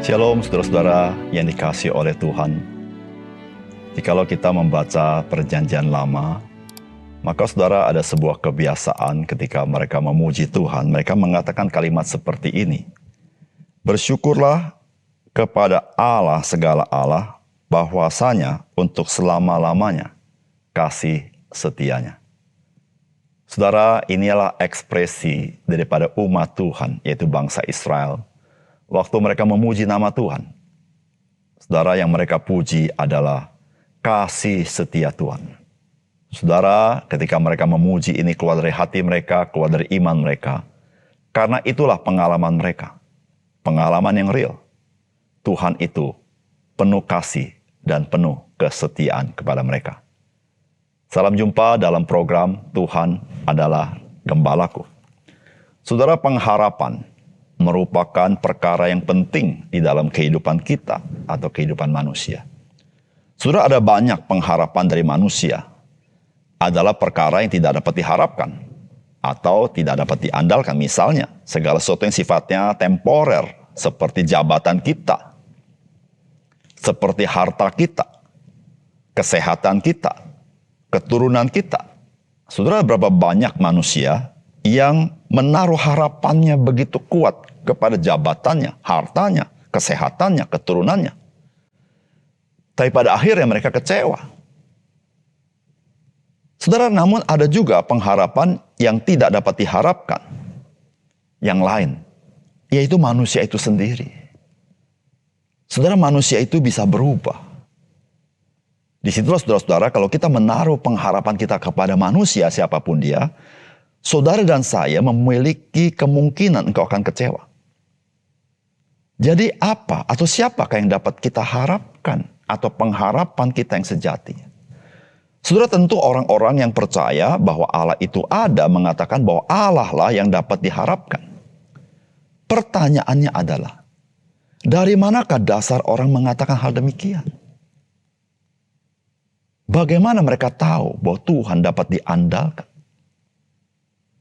Shalom saudara-saudara yang dikasihi oleh Tuhan. Jikalau kita membaca perjanjian lama, maka saudara ada sebuah kebiasaan ketika mereka memuji Tuhan, mereka mengatakan kalimat seperti ini. Bersyukurlah kepada Allah segala Allah, bahwasanya untuk selama-lamanya kasih setianya. Saudara, inilah ekspresi daripada umat Tuhan, yaitu bangsa Israel. Waktu mereka memuji nama Tuhan, saudara, yang mereka puji adalah kasih setia Tuhan. Saudara, ketika mereka memuji ini keluar dari hati mereka, keluar dari iman mereka. Karena itulah pengalaman mereka. Pengalaman yang real. Tuhan itu penuh kasih dan penuh kesetiaan kepada mereka. Salam jumpa dalam program Tuhan adalah Gembalaku. Saudara, pengharapan merupakan perkara yang penting di dalam kehidupan kita atau kehidupan manusia. Sudah ada banyak pengharapan dari manusia adalah perkara yang tidak dapat diharapkan atau tidak dapat diandalkan. Misalnya, segala sesuatu yang sifatnya temporer seperti jabatan kita, seperti harta kita, kesehatan kita, keturunan kita. Saudara, berapa banyak manusia yang menaruh harapannya begitu kuat kepada jabatannya, hartanya, kesehatannya, keturunannya. Tapi pada akhirnya mereka kecewa. Saudara, namun ada juga pengharapan yang tidak dapat diharapkan. Yang lain, yaitu manusia itu sendiri. Saudara, manusia itu bisa berubah. Disitulah saudara-saudara, kalau kita menaruh pengharapan kita kepada manusia, siapapun dia, saudara dan saya memiliki kemungkinan engkau akan kecewa. Jadi apa atau siapakah yang dapat kita harapkan atau pengharapan kita yang sejati? Saudara, tentu orang-orang yang percaya bahwa Allah itu ada mengatakan bahwa Allah lah yang dapat diharapkan. Pertanyaannya adalah, dari manakah dasar orang mengatakan hal demikian? Bagaimana mereka tahu bahwa Tuhan dapat diandalkan?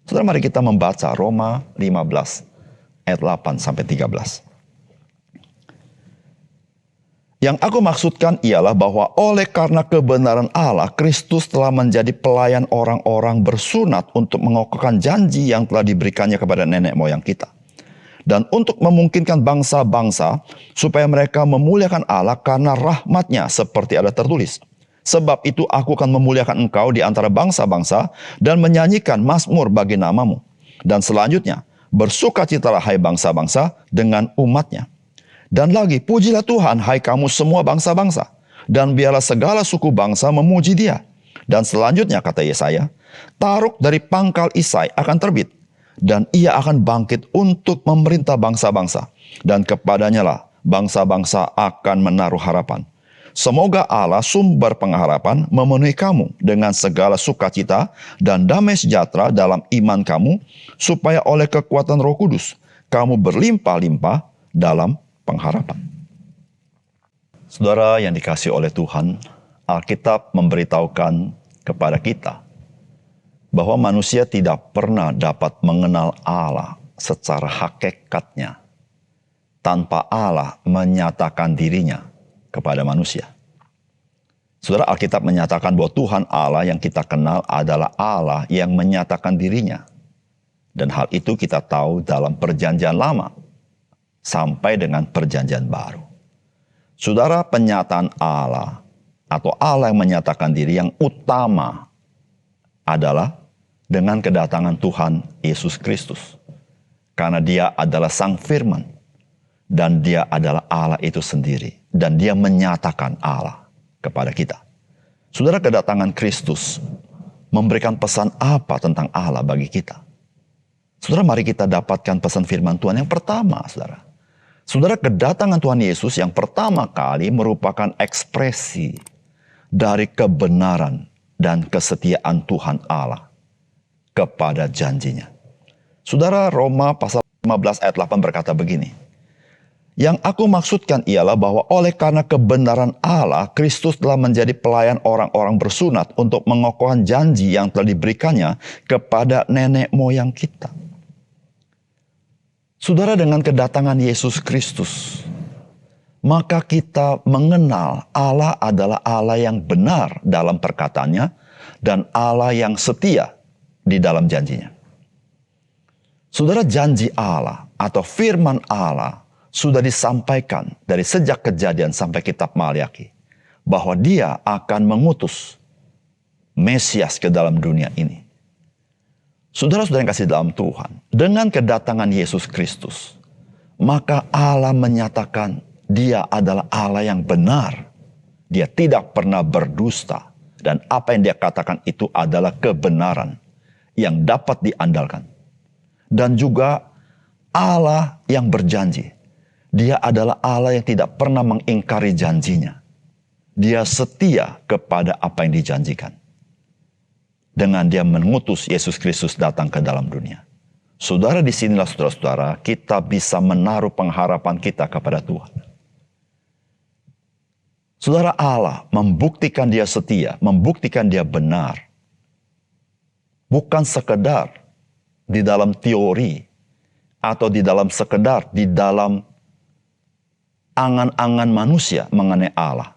Saudara, mari kita membaca Roma 15 ayat 8 sampai 13. Yang aku maksudkan ialah bahwa oleh karena kebenaran Allah, Kristus telah menjadi pelayan orang-orang bersunat untuk mengokohkan janji yang telah diberikannya kepada nenek moyang kita. Dan untuk memungkinkan bangsa-bangsa supaya mereka memuliakan Allah karena rahmat-Nya seperti ada tertulis. Sebab itu aku akan memuliakan engkau di antara bangsa-bangsa dan menyanyikan mazmur bagi namamu. Dan selanjutnya, bersukacitalah hai bangsa-bangsa dengan umat-Nya. Dan lagi, pujilah Tuhan hai kamu semua bangsa-bangsa. Dan biarlah segala suku bangsa memuji Dia. Dan selanjutnya kata Yesaya, Taruk dari pangkal Isai akan terbit. Dan Ia akan bangkit untuk memerintah bangsa-bangsa. Dan kepadanya lah bangsa-bangsa akan menaruh harapan. Semoga Allah sumber pengharapan memenuhi kamu dengan segala sukacita dan damai sejahtera dalam iman kamu, supaya oleh kekuatan Roh Kudus kamu berlimpah-limpah dalam pengharapan. Saudara yang dikasihi oleh Tuhan, Alkitab memberitahukan kepada kita bahwa manusia tidak pernah dapat mengenal Allah secara hakikatnya tanpa Allah menyatakan dirinya kepada manusia. Saudara, Alkitab menyatakan bahwa Tuhan Allah yang kita kenal adalah Allah yang menyatakan dirinya. Dan hal itu kita tahu dalam perjanjian lama sampai dengan perjanjian baru. Saudara, penyataan Allah atau Allah yang menyatakan diri yang utama adalah dengan kedatangan Tuhan Yesus Kristus. Karena Dia adalah Sang Firman. Dan Dia adalah Allah itu sendiri. Dan Dia menyatakan Allah kepada kita. Saudara, kedatangan Kristus memberikan pesan apa tentang Allah bagi kita? Saudara, mari kita dapatkan pesan firman Tuhan yang pertama, saudara. Saudara, kedatangan Tuhan Yesus yang pertama kali merupakan ekspresi dari kebenaran dan kesetiaan Tuhan Allah kepada janjinya. Saudara, Roma pasal 15 ayat 8 berkata begini. Yang aku maksudkan ialah bahwa oleh karena kebenaran Allah, Kristus telah menjadi pelayan orang-orang bersunat untuk mengokohkan janji yang telah diberikannya kepada nenek moyang kita. Saudara, dengan kedatangan Yesus Kristus, maka kita mengenal Allah adalah Allah yang benar dalam perkataannya dan Allah yang setia di dalam janjinya. Saudara, janji Allah atau firman Allah sudah disampaikan dari sejak Kejadian sampai kitab Maliaki, bahwa Dia akan mengutus Mesias ke dalam dunia ini. Saudara-saudara yang kasih dalam Tuhan, dengan kedatangan Yesus Kristus, maka Allah menyatakan Dia adalah Allah yang benar. Dia tidak pernah berdusta. Dan apa yang Dia katakan itu adalah kebenaran yang dapat diandalkan. Dan juga Allah yang berjanji. Dia adalah Allah yang tidak pernah mengingkari janjinya. Dia setia kepada apa yang dijanjikan. Dengan Dia mengutus Yesus Kristus datang ke dalam dunia. Saudara, disinilah saudara-saudara kita bisa menaruh pengharapan kita kepada Tuhan. Saudara, Allah membuktikan Dia setia, membuktikan Dia benar. Bukan sekedar di dalam teori atau di dalam sekedar di dalam angan-angan manusia mengenai Allah.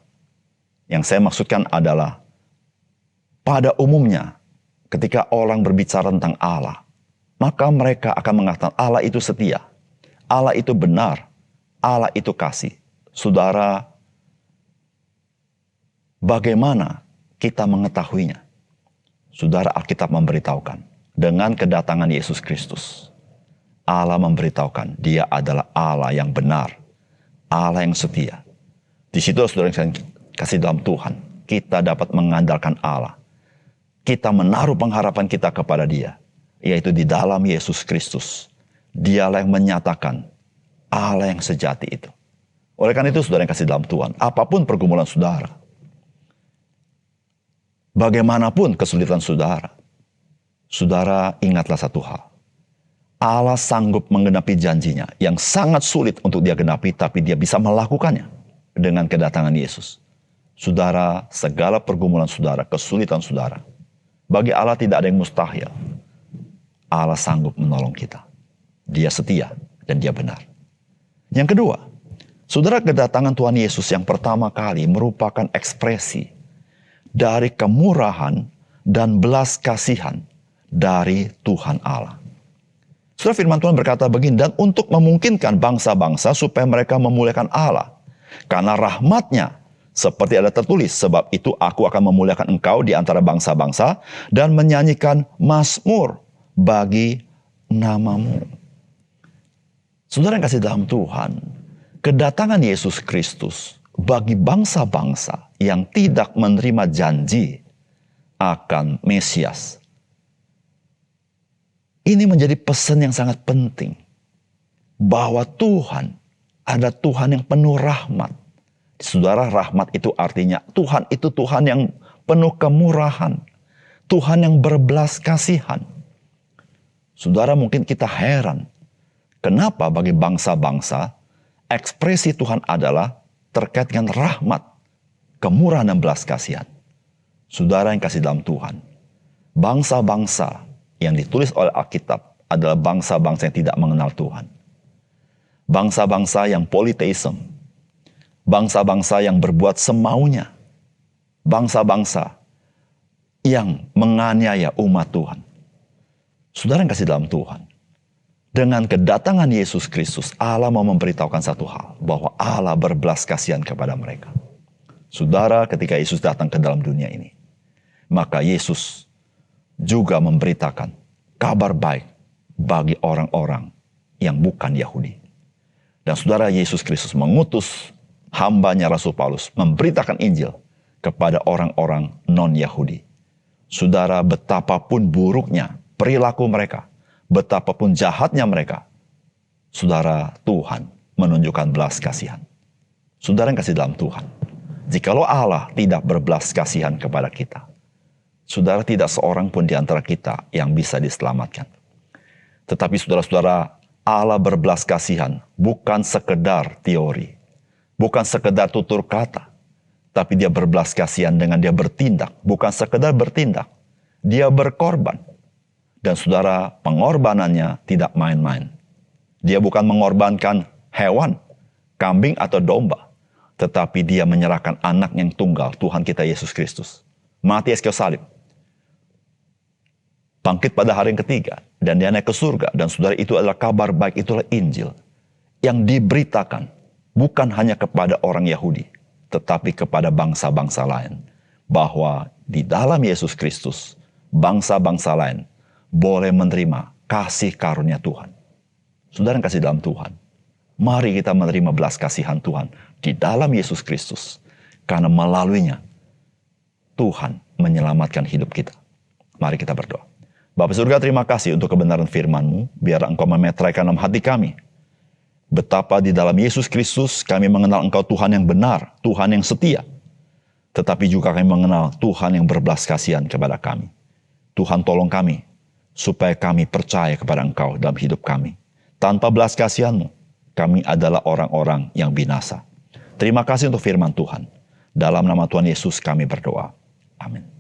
Yang saya maksudkan adalah pada umumnya ketika orang berbicara tentang Allah, maka mereka akan mengatakan Allah itu setia, Allah itu benar, Allah itu kasih. Saudara, bagaimana kita mengetahuinya? Saudara, Alkitab memberitahukan dengan kedatangan Yesus Kristus. Allah memberitahukan Dia adalah Allah yang benar, Allah yang setia. Di situ saudara yang saya kasih dalam Tuhan, kita dapat mengandalkan Allah. Kita menaruh pengharapan kita kepada Dia, yaitu di dalam Yesus Kristus. Dialah yang menyatakan Allah yang sejati itu. Oleh karena itu saudara yang kasih dalam Tuhan, apapun pergumulan saudara, bagaimanapun kesulitan saudara, saudara ingatlah satu hal. Allah sanggup menggenapi janjinya yang sangat sulit untuk Dia genapi, tapi Dia bisa melakukannya dengan kedatangan Yesus. Saudara, segala pergumulan saudara, kesulitan saudara, bagi Allah tidak ada yang mustahil. Allah sanggup menolong kita. Dia setia dan Dia benar. Yang kedua, saudara, kedatangan Tuhan Yesus yang pertama kali merupakan ekspresi dari kemurahan dan belas kasihan dari Tuhan Allah. Saudara, firman Tuhan berkata begini, dan untuk memungkinkan bangsa-bangsa supaya mereka memuliakan Allah. Karena rahmat-Nya, seperti ada tertulis, sebab itu aku akan memuliakan engkau di antara bangsa-bangsa dan menyanyikan mazmur bagi namamu. Saudara yang kasih dalam Tuhan, kedatangan Yesus Kristus bagi bangsa-bangsa yang tidak menerima janji akan Mesias, ini menjadi pesan yang sangat penting. Bahwa Tuhan ada Tuhan yang penuh rahmat. Saudara, rahmat itu artinya Tuhan itu Tuhan yang penuh kemurahan. Tuhan yang berbelas kasihan. Saudara, mungkin kita heran. Kenapa bagi bangsa-bangsa ekspresi Tuhan adalah terkait dengan rahmat, kemurahan dan belas kasihan. Saudara yang kasih dalam Tuhan, bangsa-bangsa yang ditulis oleh Alkitab adalah bangsa-bangsa yang tidak mengenal Tuhan. Bangsa-bangsa yang politeisme. Bangsa-bangsa yang berbuat semaunya. Bangsa-bangsa yang menganiaya umat Tuhan. Saudara yang kasih dalam Tuhan, dengan kedatangan Yesus Kristus, Allah mau memberitahukan satu hal, bahwa Allah berbelas kasihan kepada mereka. Saudara, ketika Yesus datang ke dalam dunia ini, maka Yesus juga memberitakan kabar baik bagi orang-orang yang bukan Yahudi. Dan saudara, Yesus Kristus mengutus hambanya Rasul Paulus memberitakan Injil kepada orang-orang non-Yahudi. Saudara, betapapun buruknya perilaku mereka, betapapun jahatnya mereka, saudara, Tuhan menunjukkan belas kasihan. Saudara yang kasih dalam Tuhan, jikalau Allah tidak berbelas kasihan kepada kita, saudara, tidak seorang pun di antara kita yang bisa diselamatkan. Tetapi saudara-saudara, Allah berbelas kasihan bukan sekedar teori, bukan sekedar tutur kata, tapi Dia berbelas kasihan dengan Dia bertindak, bukan sekedar bertindak, Dia berkorban. Dan saudara, pengorbanannya tidak main-main. Dia bukan mengorbankan hewan, kambing atau domba, tetapi dia menyerahkan anak yang tunggal, Tuhan kita Yesus Kristus. Mati atas kayu salib. Bangkit pada hari yang ketiga, dan dia naik ke surga. Dan saudara, itu adalah kabar baik, itulah Injil. Yang diberitakan, bukan hanya kepada orang Yahudi, tetapi kepada bangsa-bangsa lain. Bahwa di dalam Yesus Kristus, bangsa-bangsa lain boleh menerima kasih karunia Tuhan. Saudara yang kasih dalam Tuhan, mari kita menerima belas kasihan Tuhan di dalam Yesus Kristus. Karena melaluinya, Tuhan menyelamatkan hidup kita. Mari kita berdoa. Bapa surga, terima kasih untuk kebenaran firman-Mu. Biar Engkau memetraikan dalam hati kami. Betapa di dalam Yesus Kristus kami mengenal Engkau Tuhan yang benar, Tuhan yang setia. Tetapi juga kami mengenal Tuhan yang berbelas kasihan kepada kami. Tuhan, tolong kami, supaya kami percaya kepada Engkau dalam hidup kami. Tanpa belas kasihan-Mu, kami adalah orang-orang yang binasa. Terima kasih untuk firman Tuhan. Dalam nama Tuhan Yesus kami berdoa. Amin.